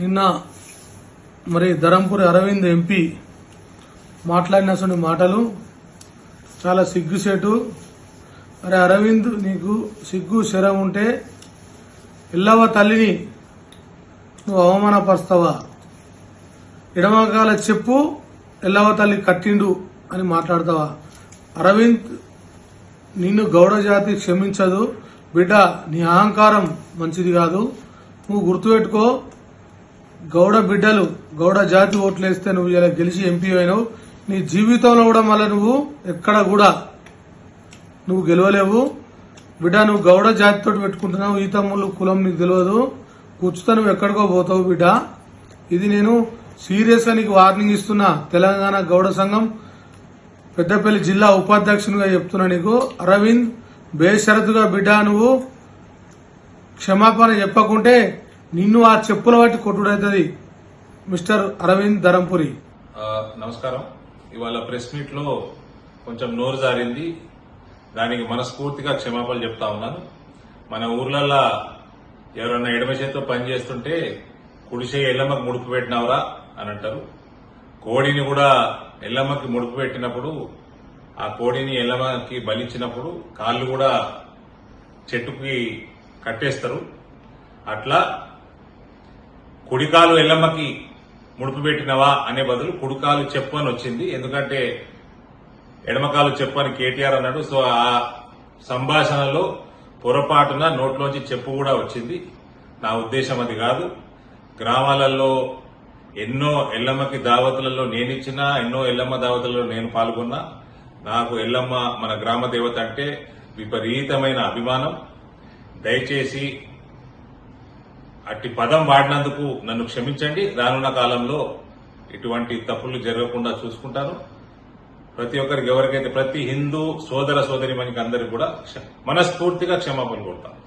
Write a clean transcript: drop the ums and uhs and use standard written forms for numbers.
నిన్న మరి ధరంపూరి అరవింద్ ఎంపీ మాట్లాడిన మాటలు చాలా సిగ్గుసేటు. అరే అరవింద్, నీకు సిగ్గు శరం ఉంటే ఎల్లవ తల్లిని నువ్వు అవమానపరుస్తావా? ఎడమకాల చెప్పు ఎల్లవ తల్లి కట్టిండు అని మాట్లాడతావా? అరవింద్, నిన్ను గౌడ జాతి క్షమించదు బిడ్డ. నీ అహంకారం మంచిది కాదు. నువ్వు గుర్తుపెట్టుకో, గౌడ బిడ్డలు గౌడ జాతి ఓట్లేస్తే నువ్వు ఇలా గెలిచి ఎంపీ అయినావు. నీ జీవితంలో కూడా మళ్ళీ నువ్వు ఎక్కడ కూడా నువ్వు గెలవలేవు బిడ్డ. నువ్వు గౌడ జాతితో పెట్టుకుంటున్నావు. ఈ తమ్ముళ్ళు కులం నీకు తెలియదు. కూర్చుతా నువ్వు ఎక్కడికో పోతావు బిడ్డ. ఇది నేను సీరియస్ గా నీకు వార్నింగ్ ఇస్తున్నా. తెలంగాణ గౌడ సంఘం పెద్దపల్లి జిల్లా ఉపాధ్యక్షునిగా చెప్తున్నా నీకు. అరవింద్, బేషరతుగా బిడ్డ నువ్వు క్షమాపణ చెప్పకుంటే నిన్ను ఆ చెప్పుల బట్టి కొట్టుడవుతుంది. మిస్టర్ అరవింద్ ధరంపురి. నమస్కారం. ఇవాళ ప్రెస్ మీట్ లో కొంచెం నోరు జారింది. దానికి మనస్ఫూర్తిగా క్షమాపణలు చెప్తా ఉన్నాను. మన ఊర్లల్లో ఎవరన్నా ఎడమ చేతితో పని చేస్తుంటే కుడిసే ఎల్లమ్మకి ముడుపు పెట్టినవరా అని అంటారు. కోడిని కూడా ఎల్లమ్మకి ముడుపు పెట్టినప్పుడు, ఆ కోడిని ఎల్లమ్మకి బలిచ్చినప్పుడు కాళ్ళు కూడా చెట్టుకి కట్టేస్తారు. అట్లా కుడికాలు ఎల్లమ్మకి ముడుపు పెట్టినవా అనే బదులు కుడికాలు చెప్పు అని వచ్చింది. ఎందుకంటే ఎడమకాలు చెప్పు అని కేటీఆర్ అన్నాడు. సో ఆ సంభాషణలో పొరపాటున నోట్లోంచి చెప్పు కూడా వచ్చింది. నా ఉద్దేశం అది కాదు. గ్రామాలలో ఎన్నో ఎల్లమ్మకి దావతులలో నేనిచ్చినా, ఎన్నో ఎల్లమ్మ దావతులలో నేను పాల్గొన్నా. నాకు ఎల్లమ్మ మన గ్రామ దేవత అంటే విపరీతమైన అభిమానం. దయచేసి అట్టి పదం వాడినందుకు నన్ను క్షమించండి. రానున్న కాలంలో ఇటువంటి తప్పులు జరగకుండా చూసుకుంటాను. ప్రతి ఒక్కరికి, ఎవరికైతే ప్రతి హిందూ సోదర సోదరి మనకి అందరికి కూడా మనస్ఫూర్తిగా క్షమాపణ కోరుతాను.